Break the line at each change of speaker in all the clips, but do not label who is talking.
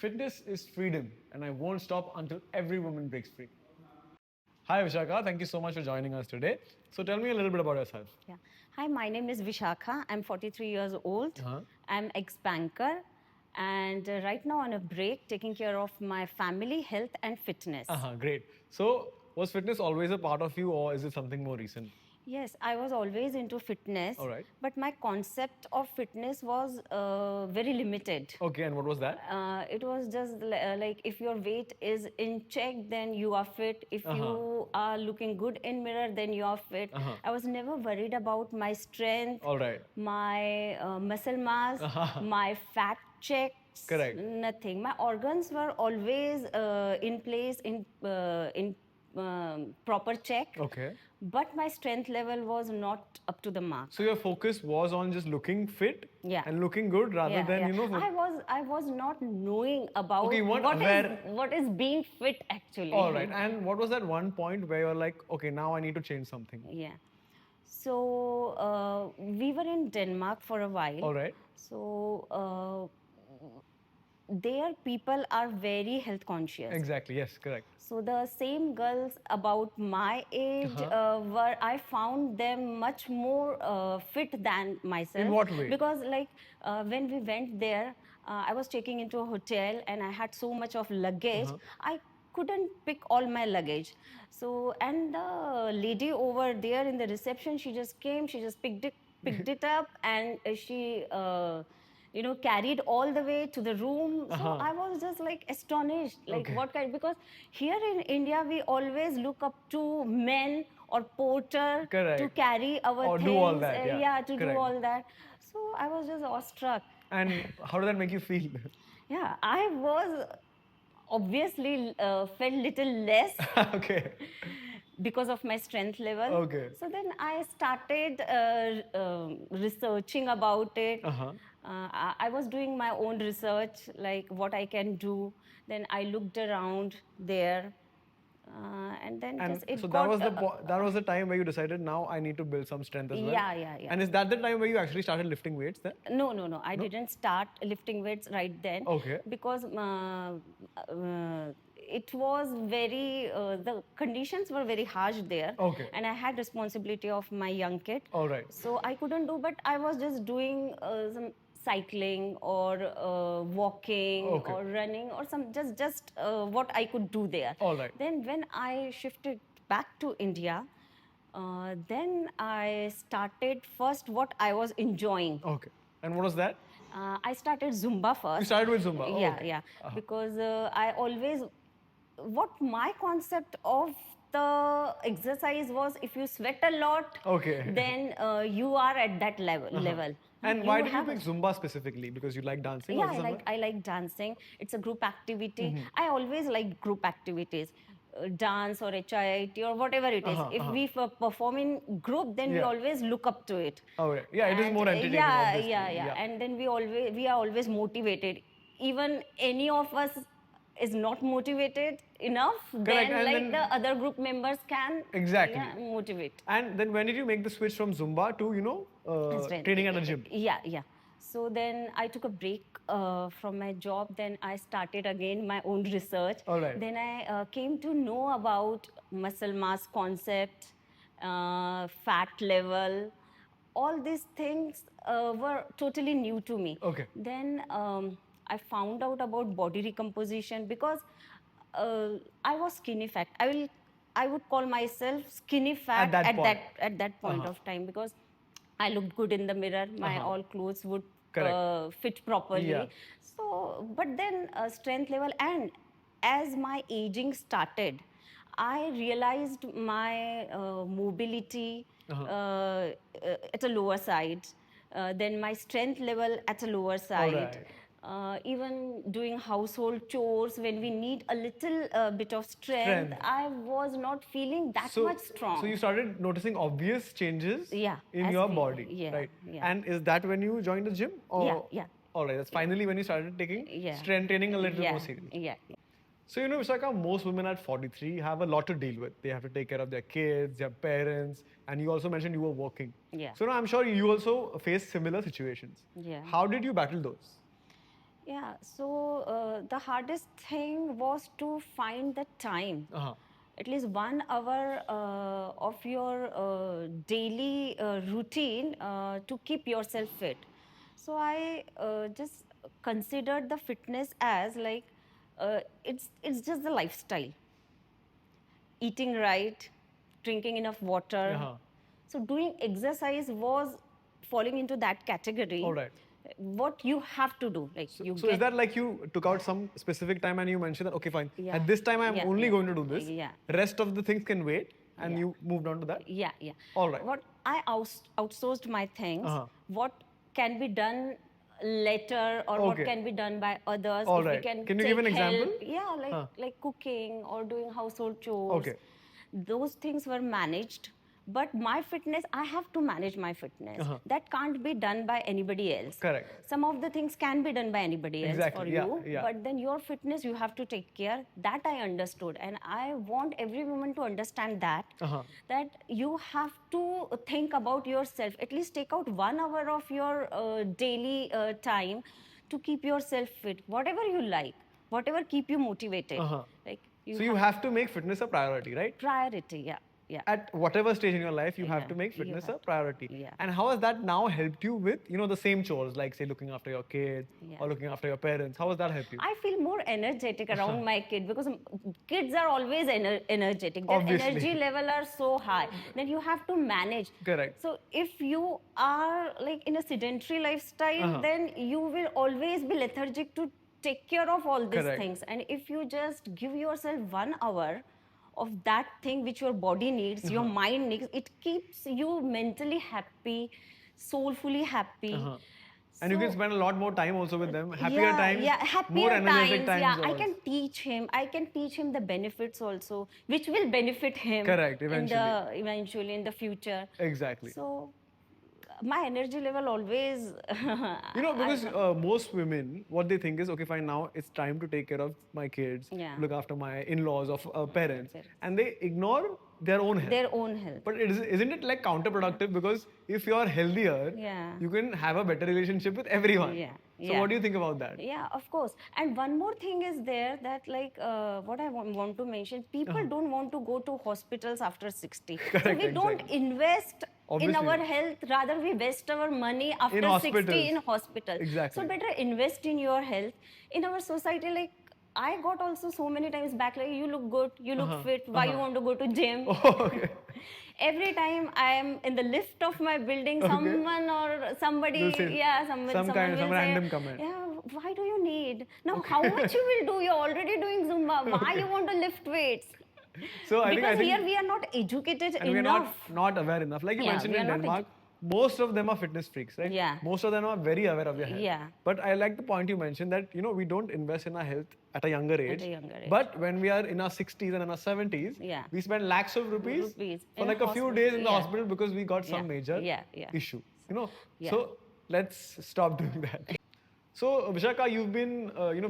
Fitness is freedom, and I won't stop until every woman breaks free. Hi, Vishaka. Thank you so much for joining us today. So, tell me a little bit about yourself.
Yeah. Hi, my name is Vishakha. I'm 43 years old.
Uh-huh.
I'm ex-banker and right now on a break taking care of my family, health and fitness.
Great. So, was fitness always a part of you, or is it something more recent?
Yes, I was always into fitness,
All right.
but my concept of fitness was very limited.
Okay, and what was that?
It was just like if your weight is in check, then you are fit. If you are looking good in mirror, then you are fit. I was never worried about my strength,
All right.
my muscle mass, my fat checks.
Correct.
Nothing. My organs were always in place, in proper check.
Okay.
But my strength level was not up to the mark.
So, your focus was on just looking fit
Yeah.
and looking good rather than,
I was not knowing about
Okay, you weren't aware.
what is being fit actually.
All right. And what was that one point where you're like, okay, now I need to change something?
Yeah. So we were in Denmark for a while.
All right.
So there people are very health conscious.
Exactly. Yes, correct.
So the same girls about my age were I found them much more fit than myself.
In what way?
Because like when we went there, I was checking into a hotel and I had so much of luggage. I couldn't pick all my luggage. So and the lady over there in the reception, she just came, she just picked it up and she carried all the way to the room. So I was just like astonished, like
Okay.
what kind, because here in India, we always look up to men or porter
Correct.
to carry our
Or
things.
do all that, yeah.
To
Correct.
do all that. So I was just awestruck.
And how did that make you feel?
Yeah, I was obviously felt little less
Okay.
because of my strength level.
Okay.
So then I started researching about it. I was doing my own research, like what I can do. Then I looked around there, and then
And
just it
so
got.
that was the time where you decided now I need to build some strength as well.
Yeah.
And is that the time where you actually started lifting weights then?
No. I didn't start lifting weights right then.
Okay.
Because it was very, the conditions were very harsh there.
Okay.
And I had responsibility of my young kid.
All right.
So I couldn't do, but I was just doing some cycling or walking
Okay.
or running or some just what I could do there.
All right.
Then when I shifted back to India, then I started first what I was enjoying.
Okay. And what was that?
I started Zumba first.
You started with Zumba. Oh,
Yeah,
okay.
yeah. Because I always, what my concept of the exercise was, if you sweat a lot,
Okay.
then you are at that level.
And why did you
have-
pick Zumba specifically? Because you like dancing?
Yeah,
or something?
I like dancing. It's a group activity. I always like group activities. Dance or HIIT or whatever it is. If we perform in group, then we
Yeah.
always look up to it.
Oh, yeah. Yeah, it is
And,
more entertaining.
Yeah,
obviously.
yeah. And then we are always motivated. Even any of us is not motivated enough,
Correct,
then
and
like
then-
the other group members can
Exactly.
motivate.
And then when did you make the switch from Zumba to,
Strength.
training at a gym?
Yeah. So then I took a break from my job. Then I started again my own research.
All right.
Then I came to know about muscle mass concept, fat level. All these things were totally new to me.
Okay.
Then I found out about body recomposition because I was skinny fat. I would call myself skinny fat
that point.
at that point of time, because I looked good in the mirror. My all clothes would
Correct.
fit properly.
Yeah.
So, but then strength level, and as my aging started, I realized my mobility at a lower side, then my strength level at a lower side.
right.
Even doing household chores when we need a little bit of strength, I was not feeling that much strong.
So you started noticing obvious changes
Yeah,
in
as
your
we-
body,
yeah,
right?
yeah.
And is that when you joined the gym? Or?
Yeah.
All right, that's finally when you started taking
Yeah.
strength training a little
yeah,
more seriously.
yeah.
So, Vishaka, most women at 43 have a lot to deal with. They have to take care of their kids, their parents, and you also mentioned you were working.
Yeah.
So, now I'm sure you also face similar situations.
Yeah.
How did you battle those?
Yeah, so the hardest thing was to find the time,
Uh-huh.
at least 1 hour of your daily routine to keep yourself fit. So I just considered the fitness as like it's just the lifestyle, eating right, drinking enough water.
Uh-huh.
So doing exercise was falling into that
All
category.
right.
What you have to do, like you
So is
get.
that like you took out some specific time and you mentioned that, okay, fine,
Yeah,
at this time I'm
yeah,
only
yeah,
going to do this.
yeah,
Rest of the things can wait, and
yeah,
you moved on to that?
yeah, yeah.
All right.
What I outsourced my things,
Uh-huh.
what can be done later or what
Okay.
can be done by others,
All
if we
right.
can
Can you give
take
an example?
help, yeah,
Huh.
like cooking or doing household chores.
Okay.
Those things were managed, but my fitness, I have to manage my fitness.
Uh-huh.
That can't be done by anybody else.
Correct.
Some of the things can be done by anybody else for
Exactly. Yeah.
you,
Yeah.
but then your fitness you have to take care. That I understood, and I want every woman to understand that,
Uh-huh.
that you have to think about yourself. At least take out 1 hour of your daily time to keep yourself fit, whatever you like, whatever keep you motivated.
Uh-huh.
Like you
So you have to make fitness a priority, right?
priority, yeah, yeah.
At whatever stage in your life, you have
Yeah,
to make
you
fitness
have
a priority.
yeah.
And how has that now helped you with, the same chores, like say looking after your kids
Yeah.
or looking after your parents? How has that helped you?
I feel more energetic around my kid because kids are always energetic. Their
Obviously.
energy level are so high. Then you have to manage.
Correct.
So if you are like in a sedentary lifestyle,
Uh-huh.
then you will always be lethargic to take care of all these
Correct.
things. And if you just give yourself 1 hour of that thing which your body needs, your mind needs, it keeps you mentally happy, soulfully happy.
Uh-huh. And you can
So-
spend a lot more time also with them. Happier
yeah,
times,
yeah, happier
more energetic times.
Yeah, I
also.
can teach him. I can teach him the benefits also, which will benefit him.
Correct,
Eventually in the future.
Exactly.
So my energy level always.
Because most women, what they think is, okay, fine, now it's time to take care of my kids,
Yeah.
look after my in-laws, of parents,
Parents.
and they ignore their own health.
their own health.
But isn't it like counterproductive? Because if you're healthier,
Yeah.
you can have a better relationship with everyone.
Yeah,
So
yeah.
what do you think about that?
Yeah, of course. And one more thing is there that like what I want to mention, people don't want to go to hospitals after 60. So
Uh-huh. Correct,
we don't
exactly.
invest in
Obviously
our
not.
health, rather we waste our money after 60
hospitals.
in hospital.
Exactly.
So better invest in your health. In our society, like I got also so many times back like you look good, you look fit, why you want to go to gym?
Okay.
Every time I am in the lift of my building, someone or somebody,
Will say
someone
some
will
some
say,
random comment.
yeah, why do you need? Now, how much you will do? You're already doing Zumba. Why you want to lift weights?
So I
Because
think
here we are not educated
and we are
enough.
not aware enough. Like you
Yeah,
mentioned
we
in
are not
Denmark, most of them are fitness freaks, right?
Yeah.
Most of them are very aware of their health.
Yeah.
But I like the point you mentioned that we don't invest in our health at a younger age.
younger age.
But when we are in our 60s and in our 70s,
Yeah.
we spend lakhs of rupees
Rupees
for
in
like a few
hospital.
days in the
Yeah.
hospital because we got some
Yeah.
major
Yeah.
issue.
Yeah.
So let's stop doing that. So Vishaka, you've been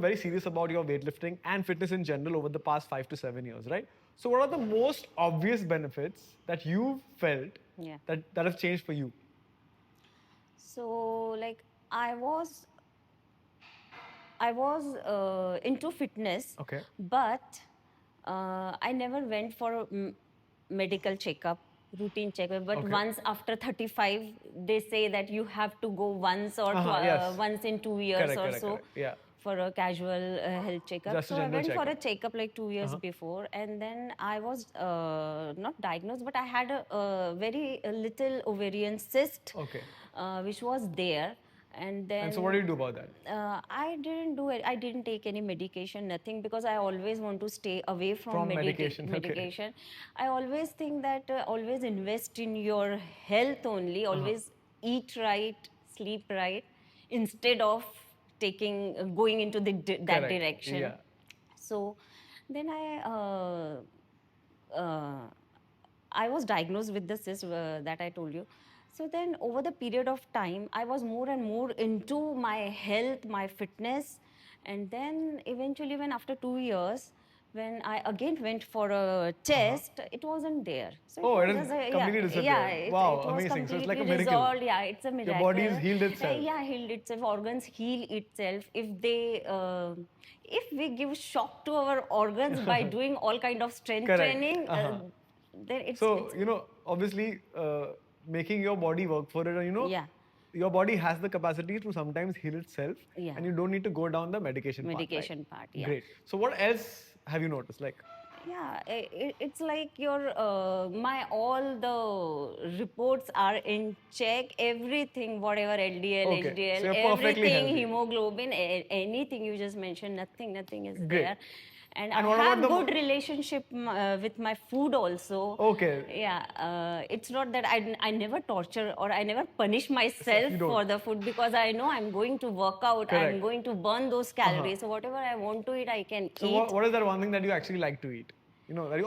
very serious about your weightlifting and fitness in general over the past 5 to 7 years, right? So what are the most obvious benefits that you've felt
Yeah.
that have changed for you?
So, like, I was into fitness,
Okay.
but I never went for a medical checkup, routine checkup. But
Okay.
once after 35, they say that you have to go once or
Yes.
once in 2 years
Correct,
or
correct,
so.
correct. Yeah.
For a casual health checkup.
Just a
So I
general
went for a
checkup.
checkup like 2 years before, and then I was not diagnosed, but I had a very little ovarian cyst,
Okay.
which was there. And then
And so what do you do about that?
I didn't do it. I didn't take any medication, nothing, because I always want to stay away from,
From medication, okay.
medication. I always think that always invest in your health only. Always eat right, sleep right, instead of going into that
Correct.
direction.
Yeah.
So then I was diagnosed with the cyst that I told you. So then over the period of time, I was more and more into my health, my fitness. And then eventually when after 2 years, when I again went for a test, it wasn't there. So
Oh, it
was
has
just a-
completely
yeah,
disappeared.
yeah,
Wow,
it was
amazing. So it's like a
completely
miracle.
resolved. Yeah, it's a
Your
miracle.
body has healed itself.
Yeah, healed itself. Organs heal itself if we give shock to our organs by doing all kind of strength
Correct.
training. Then
So, obviously, making your body work for it,
Yeah.
your body has the capacity to sometimes heal itself,
Yeah.
and you don't need to go down the medication path, right?
Medication part, yeah.
Great. So, what else have you noticed? Like,
Yeah, it's like your my all the reports are in check. Everything, whatever LDL,
Okay,
HDL,
so you're perfectly
everything,
healthy.
hemoglobin, anything you just mentioned, nothing is
Great.
there. And
And
I
what about
have
the
good relationship with my food also.
Okay.
Yeah, it's not that I never torture or I never punish myself
you don't.
for the food because I know I'm going to work out.
Correct.
I'm going to burn those calories. So whatever I want to eat, I can
So,
eat.
what is that one thing that you actually like to eat?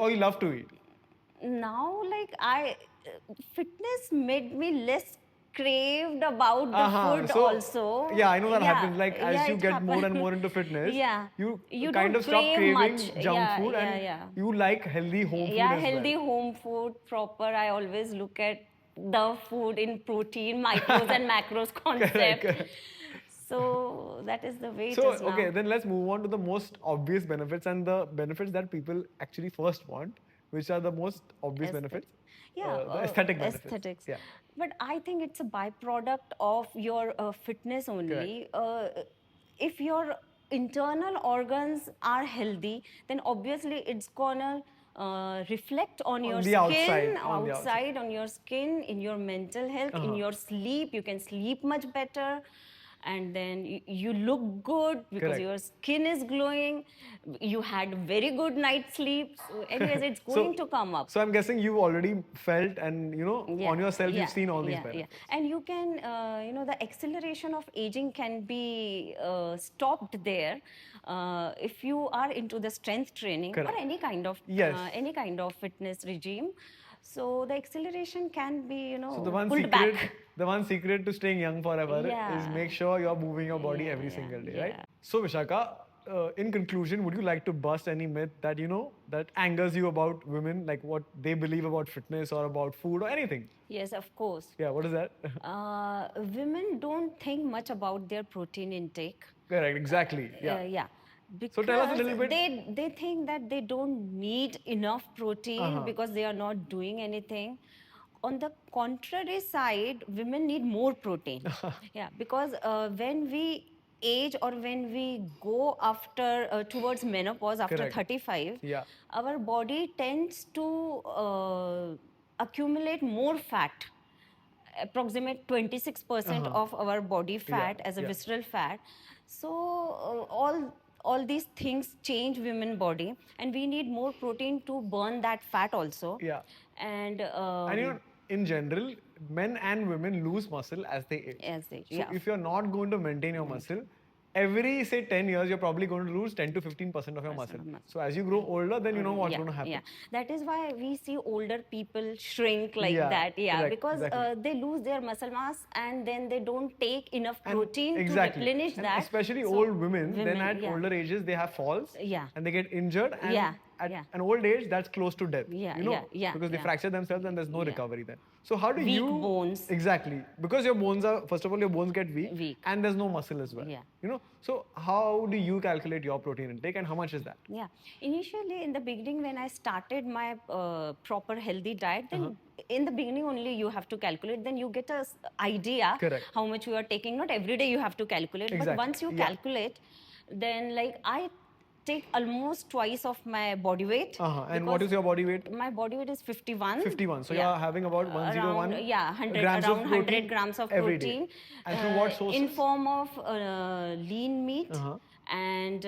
Or you love to eat?
Now like fitness made me less craved about the food
So,
also.
yeah, I know that
Yeah,
happens. Like, as
yeah,
you
it
get more and
happen.
more into fitness,
Yeah.
you
You
kind
don't
of stop
crave
craving
much.
junk
Yeah,
food,
yeah,
and
yeah.
you like healthy home food
Yeah,
as
healthy
well.
home food, proper. I always look at the food in protein, micros and macros concept.
correct.
So that is the way
So,
it is now.
okay, then let's move on to the most obvious benefits and the benefits that people actually first want, which are the most obvious benefits.
Yeah,
The aesthetic benefits.
aesthetics.
Yeah.
But I think it's a byproduct of your fitness only. If your internal organs are healthy, then obviously it's gonna reflect on your
the
skin,
outside, on the outside.
on your skin, in your mental health, in your sleep. You can sleep much better. And then you look good because
Correct.
your skin is glowing. You had very good night sleep. So anyways, it's going to come up.
So I'm guessing you already felt and on yourself you've seen all these benefits.
And you can, the acceleration of aging can be stopped there if you are into the strength training
Correct.
or any kind of fitness regime. So the acceleration can be,
So
pulled back.
the one secret to staying young forever is
Yeah.
make sure you're moving your body every single day, right? So Vishaka, in conclusion, would you like to bust any myth that that angers you about women, like what they believe about fitness or about food or anything?
Yes, of course.
Yeah, what is that?
Women don't think much about their protein intake.
Correct, exactly. Yeah.
Yeah.
So tell us a little bit.
They think that they don't need enough protein because they are not doing anything. On the contrary side, women need more protein. Yeah, because when we age or when we go after towards menopause after
Correct.
35,
Yeah.
our body tends to accumulate more fat. Approximate 26% of our body fat as a visceral fat. So all these things change women body, and we need more protein to burn that fat also.
Yeah.
And
And in general, men and women lose muscle as they age.
As they age,
So
yeah.
if you're not going to maintain your muscle, every say 10 years, you're probably going to lose 10 to 15% of your muscle. So as you grow older, then you know what's going to happen.
Yeah, that is why we see older people shrink like that. Yeah,
correct,
because
exactly.
they lose their muscle mass and then they don't take enough
And
protein
exactly.
to replenish
And
that.
especially
So,
old women, then at
yeah.
older ages, they have falls
Yeah.
and they get injured. And at
Yeah.
an old age, that's close to death.
Yeah,
because they
yeah.
fracture themselves and there's no recovery then. So how do
Weak
you...
bones.
Exactly. Because your bones are, first of all, your bones get weak. And there's no muscle as well.
Yeah.
So how do you calculate your protein intake and how much is that?
Yeah. Initially, in the beginning, when I started my proper healthy diet, then in the beginning only you have to calculate. Then you get a idea
Correct.
how much you are taking. Not every day you have to calculate, but
Exactly.
once you calculate, then like I take almost twice of my body weight.
And what is your body weight?
My body weight is 51.
51. So you're having about 101
around, 100,
grams
around
of protein
100 grams of
every day.
protein.
And through what sources?
In form of lean meat and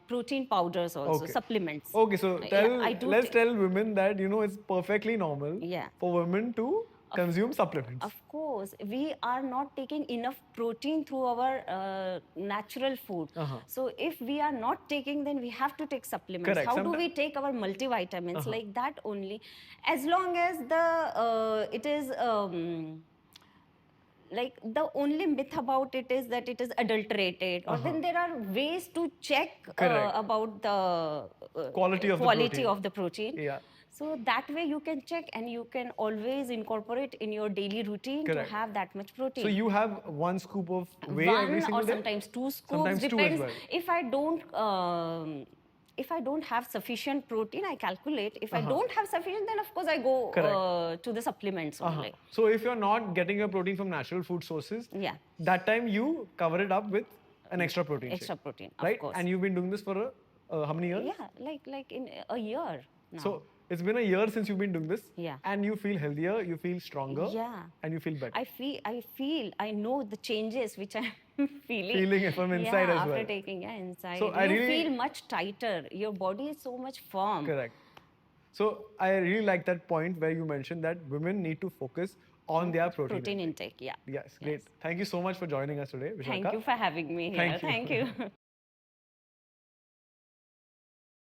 protein powders also, supplements.
Okay, so let's
take-
tell women that it's perfectly normal for women to consume supplements.
Of course, we are not taking enough protein through our natural food. So if we are not taking, then we have to take supplements.
Correct.
How do we take our multivitamins? Like that only. As long as the it is like the only myth about it is that it is adulterated, or then there are ways to check
Correct.
about the
Quality of the protein.
of the protein.
Yeah.
So that way you can check, and you can always incorporate in your daily routine
Correct.
to have that much protein.
So you have one scoop of whey
One
every single
or
day?
sometimes two scoops,
Sometimes two as
depends.
well.
If I don't have sufficient protein, I calculate. If I don't have sufficient, then of course I go
Correct.
to the supplements only.
So if you're not getting your protein from natural food sources,
Yeah.
that time you cover it up with an extra protein
Extra
shake,
protein,
right?
of course.
And you've been doing this for how many years?
Yeah, like in a year now.
So it's been a year since you've been doing this.
Yeah.
And you feel healthier, you feel stronger.
Yeah.
And you feel better.
I know the changes which I'm feeling.
Feeling it from inside as
after
well.
taking inside.
So I
you
really-
feel much tighter. Your body is so much firm.
Correct. So I really like that point where you mentioned that women need to focus on their protein.
Intake, yeah.
Yes, great. Thank you so much for joining us today, Vishaka.
Thank you for having me here.
Thank you.
Thank you.